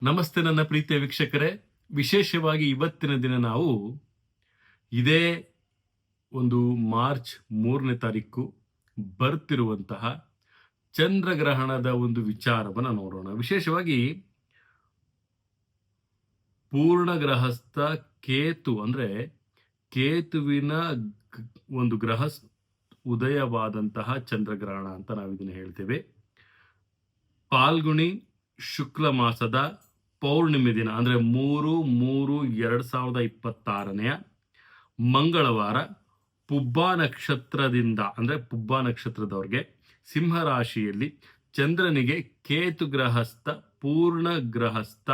ನಮಸ್ತೆ ನನ್ನ ಪ್ರೀತಿಯ ವೀಕ್ಷಕರೇ. ವಿಶೇಷವಾಗಿ ಇವತ್ತಿನ ದಿನ ನಾವು ಇದೇ ಒಂದು ಮಾರ್ಚ್ 3ನೇ ತಾರೀಕು ಬರ್ತಿರುವಂತಹ ಚಂದ್ರಗ್ರಹಣದ ಒಂದು ವಿಚಾರವನ್ನು ನೋಡೋಣ. ವಿಶೇಷವಾಗಿ ಪೂರ್ಣಗ್ರಹಸ್ಥ ಕೇತು ಅಂದ್ರೆ ಕೇತುವಿನ ಒಂದು ಗ್ರಹ ಉದಯವಾದಂತಹ ಚಂದ್ರಗ್ರಹಣ ಅಂತ ನಾವು ಇದನ್ನು ಹೇಳ್ತೇವೆ. ಪಾಲ್ಗುಣಿ ಶುಕ್ಲ ಮಾಸದ ಪೌರ್ಣಿಮೆ ದಿನ ಅಂದ್ರೆ 3/3/2026 ಮಂಗಳವಾರ ಪುಬ್ಬ ನಕ್ಷತ್ರದಿಂದ ಅಂದ್ರೆ ಪುಬ್ಬ ನಕ್ಷತ್ರದವ್ರಿಗೆ ಸಿಂಹರಾಶಿಯಲ್ಲಿ ಚಂದ್ರನಿಗೆ ಕೇತು ಗ್ರಹಸ್ಥ ಪೂರ್ಣ ಗ್ರಹಸ್ಥ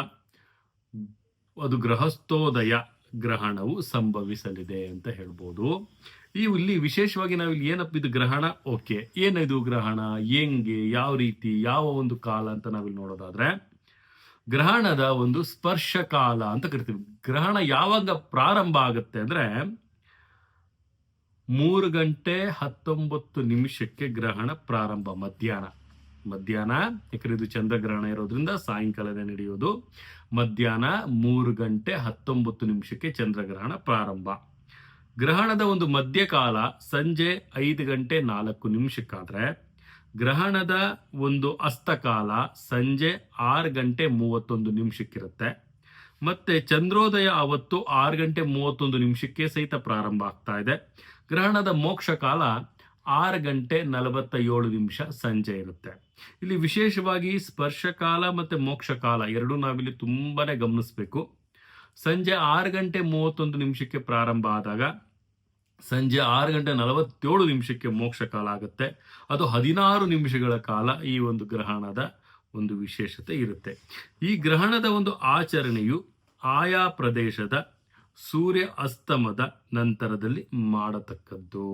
ಅದು ಗ್ರಹಸ್ಥೋದಯ ಗ್ರಹಣವು ಸಂಭವಿಸಲಿದೆ ಅಂತ ಹೇಳ್ಬೋದು. ಇಲ್ಲಿ ವಿಶೇಷವಾಗಿ ನಾವಿಲ್ಲಿ ಏನಪ್ಪ ಇದು ಗ್ರಹಣ, ಓಕೆ, ಏನಿದು ಗ್ರಹಣ, ಹೆಂಗೆ, ಯಾವ ರೀತಿ, ಯಾವ ಒಂದು ಕಾಲ ಅಂತ ನಾವಿಲ್ಲಿ ನೋಡೋದಾದ್ರೆ ಗ್ರಹಣದ ಒಂದು ಸ್ಪರ್ಶ ಕಾಲ ಅಂತ ಕರಿತೀವಿ. ಗ್ರಹಣ ಯಾವಾಗ ಪ್ರಾರಂಭ ಆಗುತ್ತೆ ಅಂದ್ರೆ 3:19 ಗ್ರಹಣ ಪ್ರಾರಂಭ, ಮಧ್ಯಾಹ್ನ. ಯಾಕಂದ್ರೆ ಇದು ಚಂದ್ರಗ್ರಹಣ ಇರೋದ್ರಿಂದ ಸಾಯಂಕಾಲದ ನಡೆಯೋದು. ಮಧ್ಯಾಹ್ನ 3:19 ಚಂದ್ರಗ್ರಹಣ ಪ್ರಾರಂಭ. ಗ್ರಹಣದ ಒಂದು ಮಧ್ಯಕಾಲ ಸಂಜೆ 5:04 ಗ್ರಹಣದ ಒಂದು ಅಸ್ತಕಾಲ ಸಂಜೆ 6:31 ಇರುತ್ತೆ. ಮತ್ತೆ ಚಂದ್ರೋದಯ ಅವತ್ತು 6:31 ಸಹಿತ ಪ್ರಾರಂಭ ಆಗ್ತಾ ಇದೆ. ಗ್ರಹಣದ ಮೋಕ್ಷ ಕಾಲ 6:47 ಸಂಜೆ ಇರುತ್ತೆ. ಇಲ್ಲಿ ವಿಶೇಷವಾಗಿ ಸ್ಪರ್ಶಕಾಲ ಮತ್ತೆ ಮೋಕ್ಷ ಕಾಲ ಎರಡೂ ನಾವಿಲ್ಲಿ ತುಂಬಾನೇ ಗಮನಿಸಬೇಕು. ಸಂಜೆ 6:31 ಪ್ರಾರಂಭ ಆದಾಗ ಸಂಜೆ 6:47 ಮೋಕ್ಷ ಕಾಲ ಆಗುತ್ತೆ. ಅದು 16 ನಿಮಿಷಗಳ ಕಾಲ ಈ ಒಂದು ಗ್ರಹಣದ ಒಂದು ವಿಶೇಷತೆ ಇರುತ್ತೆ. ಈ ಗ್ರಹಣದ ಒಂದು ಆಚರಣೆಯು ಆಯಾ ಪ್ರದೇಶದ ಸೂರ್ಯ ಅಸ್ತಮದ ನಂತರದಲ್ಲಿ ಮಾಡತಕ್ಕದ್ದು.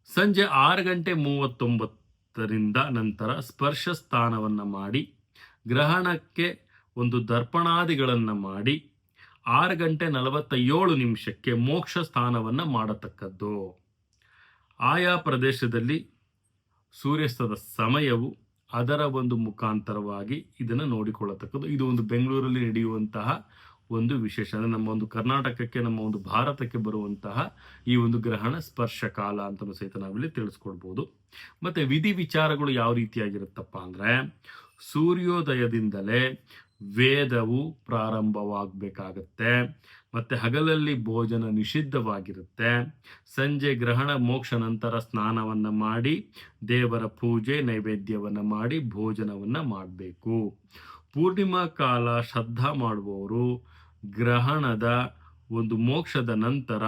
ಸಂಜೆ 6:39 ನಂತರ ಸ್ಪರ್ಶ ಸ್ಥಾನವನ್ನ ಮಾಡಿ ಗ್ರಹಣಕ್ಕೆ ಒಂದು ದರ್ಪಣಾದಿಗಳನ್ನ ಮಾಡಿ 6:47 ಮೋಕ್ಷ ಸ್ಥಾನವನ್ನ ಮಾಡತಕ್ಕದ್ದು. ಆಯಾ ಪ್ರದೇಶದಲ್ಲಿ ಸೂರ್ಯಾಸ್ತದ ಸಮಯವು ಅದರ ಒಂದು ಮುಖಾಂತರವಾಗಿ ಇದನ್ನು ನೋಡಿಕೊಳ್ಳತಕ್ಕದ್ದು. ಇದು ಒಂದು ಬೆಂಗಳೂರಲ್ಲಿ ನಡೆಯುವಂತಹ ಒಂದು ವಿಶೇಷ, ಅಂದ್ರೆ ನಮ್ಮ ಒಂದು ಕರ್ನಾಟಕಕ್ಕೆ, ನಮ್ಮ ಒಂದು ಭಾರತಕ್ಕೆ ಬರುವಂತಹ ಈ ಒಂದು ಗ್ರಹಣ ಸ್ಪರ್ಶ ಕಾಲ ಅಂತಲೂ ಸಹಿತ ನಾವಿಲ್ಲಿ ತಿಳಿಸ್ಕೊಡ್ಬೋದು. ಮತ್ತೆ ವಿಧಿ ವಿಚಾರಗಳು ಯಾವ ರೀತಿಯಾಗಿರುತ್ತಪ್ಪ ಅಂದ್ರೆ ಸೂರ್ಯೋದಯದಿಂದಲೇ ವೇದವು ಪ್ರಾರಂಭವಾಗಬೇಕಾಗತ್ತೆ. ಮತ್ತೆ ಹಗಲಲ್ಲಿ ಭೋಜನ ನಿಷಿದ್ಧವಾಗಿರುತ್ತೆ. ಸಂಜೆ ಗ್ರಹಣ ಮೋಕ್ಷ ನಂತರ ಸ್ನಾನವನ್ನ ಮಾಡಿ ದೇವರ ಪೂಜೆ ನೈವೇದ್ಯವನ್ನ ಮಾಡಿ ಭೋಜನವನ್ನ ಮಾಡಬೇಕು. ಪೂರ್ಣಿಮಾ ಕಾಲ ಶ್ರದ್ಧಾ ಮಾಡುವವರು ಗ್ರಹಣದ ಒಂದು ಮೋಕ್ಷದ ನಂತರ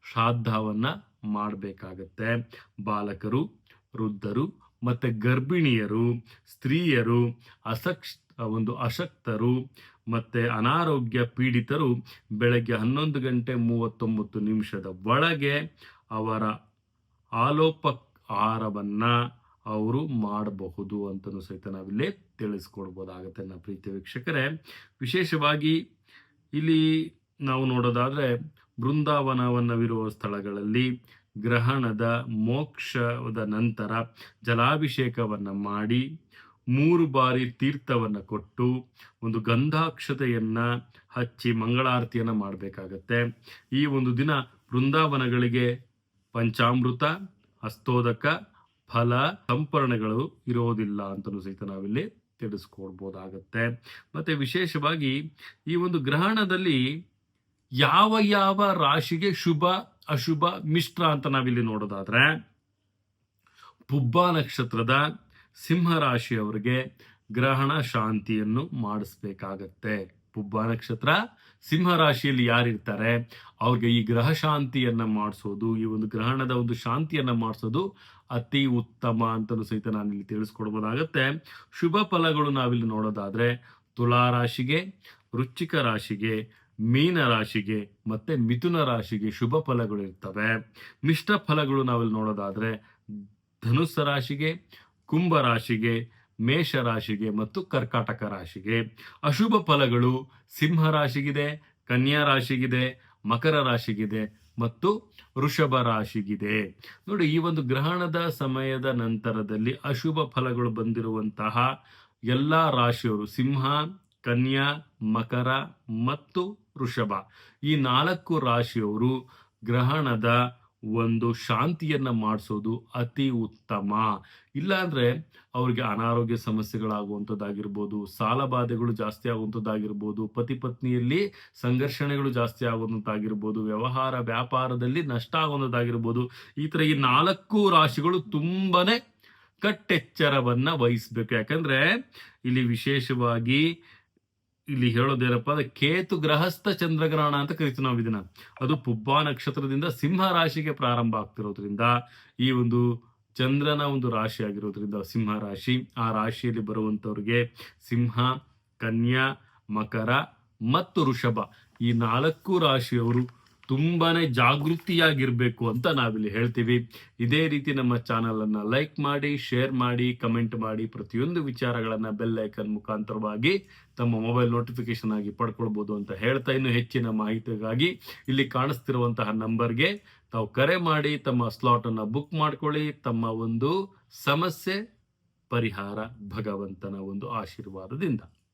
ಶ್ರಾದ್ದವನ್ನ ಮಾಡಬೇಕಾಗತ್ತೆ. ಬಾಲಕರು, ವೃದ್ಧರು ಮತ್ತೆ ಗರ್ಭಿಣಿಯರು, ಸ್ತ್ರೀಯರು, ಅಶಕ್ತರು ಮತ್ತೆ ಅನಾರೋಗ್ಯ ಪೀಡಿತರು ಬೆಳಗ್ಗೆ 11:39 ಒಳಗೆ ಅವರ ಆಹಾರವನ್ನ ಅವರು ಮಾಡಬಹುದು ಅಂತಲೂ ಸಹಿತ ನಾವಿಲ್ಲಿ ತಿಳಿಸ್ಕೊಡ್ಬೋದಾಗತ್ತೆ ನನ್ನ ಪ್ರೀತಿಯ ವೀಕ್ಷಕರೇ. ವಿಶೇಷವಾಗಿ ಇಲ್ಲಿ ನಾವು ನೋಡೋದಾದ್ರೆ ಬೃಂದಾವನವನ್ನವಿರುವ ಸ್ಥಳಗಳಲ್ಲಿ ಗ್ರಹಣದ ಮೋಕ್ಷದ ನಂತರ ಜಲಾಭಿಷೇಕವನ್ನ ಮಾಡಿ 3 ಬಾರಿ ತೀರ್ಥವನ್ನ ಕೊಟ್ಟು ಒಂದು ಗಂಧಾಕ್ಷತೆಯನ್ನ ಹಚ್ಚಿ ಮಂಗಳಾರತಿಯನ್ನ ಮಾಡಬೇಕಾಗತ್ತೆ. ಈ ಒಂದು ದಿನ ಬೃಂದಾವನಗಳಿಗೆ ಪಂಚಾಮೃತ, ಹಸ್ತೋದಕ, ಫಲ, ಸಂಪರ್ಣಗಳು ಇರೋದಿಲ್ಲ ಅಂತಲೂ ಸಹಿತ ನಾವಿಲ್ಲಿ ತಿಳಿಸ್ಕೊಡ್ಬೋದಾಗತ್ತೆ. ಮತ್ತೆ ವಿಶೇಷವಾಗಿ ಈ ಒಂದು ಗ್ರಹಣದಲ್ಲಿ ಯಾವ ಯಾವ ರಾಶಿಗೆ ಶುಭ ಅಶುಭ ಮಿಶ್ರ ಅಂತ ನಾವಿಲ್ಲಿ ನೋಡೋದಾದ್ರೆ ಪುಬ್ಬ ನಕ್ಷತ್ರದ ಸಿಂಹ ರಾಶಿಯವರಿಗೆ ಗ್ರಹಣ ಶಾಂತಿಯನ್ನು ಮಾಡಿಸ್ಬೇಕಾಗತ್ತೆ. ಪುಬ್ಬ ನಕ್ಷತ್ರ ಸಿಂಹ ರಾಶಿಯಲ್ಲಿ ಯಾರಿರ್ತಾರೆ ಅವ್ರಿಗೆ ಈ ಗ್ರಹ ಶಾಂತಿಯನ್ನ ಮಾಡಿಸೋದು, ಈ ಒಂದು ಗ್ರಹಣದ ಒಂದು ಶಾಂತಿಯನ್ನ ಮಾಡಿಸೋದು ಅತಿ ಉತ್ತಮ ಅಂತಲೂ ಸಹಿತ ನಾನಿಲ್ಲಿ ತಿಳಿಸ್ಕೊಡ್ಬೋದಾಗತ್ತೆ. ಶುಭ ಫಲಗಳು ನಾವಿಲ್ಲಿ ನೋಡೋದಾದ್ರೆ ತುಲಾ ರಾಶಿಗೆ, ವೃಶ್ಚಿಕ ರಾಶಿಗೆ, ಮೀನ ರಾಶಿಗೆ ಮತ್ತೆ ಮಿಥುನ ರಾಶಿಗೆ ಶುಭ ಫಲಗಳು ಇರ್ತವೆ. ಮಿಶ್ರ ಫಲಗಳು ನಾವಿಲ್ಲಿ ನೋಡೋದಾದ್ರೆ ಧನುಸ್ಸ ರಾಶಿಗೆ, ಕುಂಭ ರಾಶಿಗೆ, ಮೇಷ ರಾಶಿಗೆ ಮತ್ತು ಕರ್ಕಾಟಕ ರಾಶಿಗೆ. ಅಶುಭ ಫಲಗಳು ಸಿಂಹ ರಾಶಿಗಿದೆ, ಕನ್ಯಾ ರಾಶಿಗಿದೆ, ಮಕರ ರಾಶಿಗಿದೆ ಮತ್ತು ವೃಷಭ ರಾಶಿಗಿದೆ. ನೋಡಿ, ಈ ಒಂದು ಗ್ರಹಣದ ಸಮಯದ ನಂತರದಲ್ಲಿ ಅಶುಭ ಫಲಗಳು ಬಂದಿರುವಂತಹ ಎಲ್ಲಾ ರಾಶಿಯವರು ಸಿಂಹ, ಕನ್ಯಾ, ಮಕರ ಮತ್ತು ವೃಷಭ ಈ 4 ರಾಶಿಯವರು ಗ್ರಹಣದ ಒಂದು ಶಾಂತಿಯನ್ನ ಮಾಡಿಸೋದು ಅತಿ ಉತ್ತಮ. ಇಲ್ಲಾಂದ್ರೆ ಅವ್ರಿಗೆ ಅನಾರೋಗ್ಯ ಸಮಸ್ಯೆಗಳಾಗುವಂಥದ್ದಾಗಿರ್ಬೋದು, ಸಾಲ ಬಾಧೆಗಳು ಜಾಸ್ತಿ ಆಗುವಂಥದ್ದಾಗಿರ್ಬೋದು, ಪತಿ ಪತ್ನಿಯಲ್ಲಿ ಸಂಘರ್ಷಣೆಗಳು ಜಾಸ್ತಿ ಆಗುವಂಥದ್ದಾಗಿರ್ಬೋದು, ವ್ಯವಹಾರ ವ್ಯಾಪಾರದಲ್ಲಿ ನಷ್ಟ ಆಗುವಂಥದ್ದಾಗಿರ್ಬೋದು. ಈ ತರ ಈ 4 ರಾಶಿಗಳು ತುಂಬಾನೇ ಕಟ್ಟೆಚ್ಚರವನ್ನ ವಹಿಸ್ಬೇಕು. ಯಾಕಂದ್ರೆ ಇಲ್ಲಿ ವಿಶೇಷವಾಗಿ ಇಲ್ಲಿ ಹೇಳೋದೇನಪ್ಪ ಅಂದ್ರೆ ಕೇತು ಗ್ರಹಸ್ಥ ಚಂದ್ರಗ್ರಹಣ ಅಂತ ಕರಿತೀವಿ ನಾವು ಇದನ್ನ. ಅದು ಪುಬ್ಬ ನಕ್ಷತ್ರದಿಂದ ಸಿಂಹ ರಾಶಿಗೆ ಪ್ರಾರಂಭ ಆಗ್ತಿರೋದ್ರಿಂದ ಈ ಒಂದು ಚಂದ್ರನ ಒಂದು ರಾಶಿ ಆಗಿರೋದ್ರಿಂದ ಸಿಂಹ ರಾಶಿ, ಆ ರಾಶಿಯಲ್ಲಿ ಬರುವಂತವ್ರಿಗೆ ಸಿಂಹ, ಕನ್ಯಾ, ಮಕರ ಮತ್ತು ವೃಷಭ ಈ 4 ರಾಶಿಯವರು ತುಂಬಾನೇ ಜಾಗೃತಿಯಾಗಿರ್ಬೇಕು ಅಂತ ನಾವಿಲ್ಲಿ ಹೇಳ್ತೀವಿ. ಇದೇ ರೀತಿ ನಮ್ಮ ಚಾನಲ್ ಅನ್ನ ಲೈಕ್ ಮಾಡಿ, ಶೇರ್ ಮಾಡಿ, ಕಮೆಂಟ್ ಮಾಡಿ, ಪ್ರತಿಯೊಂದು ವಿಚಾರಗಳನ್ನ ಬೆಲ್ ಐಕನ್ ಮುಖಾಂತರವಾಗಿ ತಮ್ಮ ಮೊಬೈಲ್ ನೋಟಿಫಿಕೇಶನ್ ಆಗಿ ಪಡ್ಕೊಳ್ಬಹುದು ಅಂತ ಹೇಳ್ತಾ, ಇನ್ನು ಹೆಚ್ಚಿನ ಮಾಹಿತಿಗಾಗಿ ಇಲ್ಲಿ ಕಾಣಿಸ್ತಿರುವಂತಹ ನಂಬರ್ಗೆ ತಾವು ಕರೆ ಮಾಡಿ ತಮ್ಮ ಸ್ಲಾಟ್ ಅನ್ನ ಬುಕ್ ಮಾಡ್ಕೊಳ್ಳಿ. ತಮ್ಮ ಒಂದು ಸಮಸ್ಯೆ ಪರಿಹಾರ ಭಗವಂತನ ಒಂದು ಆಶೀರ್ವಾದದಿಂದ.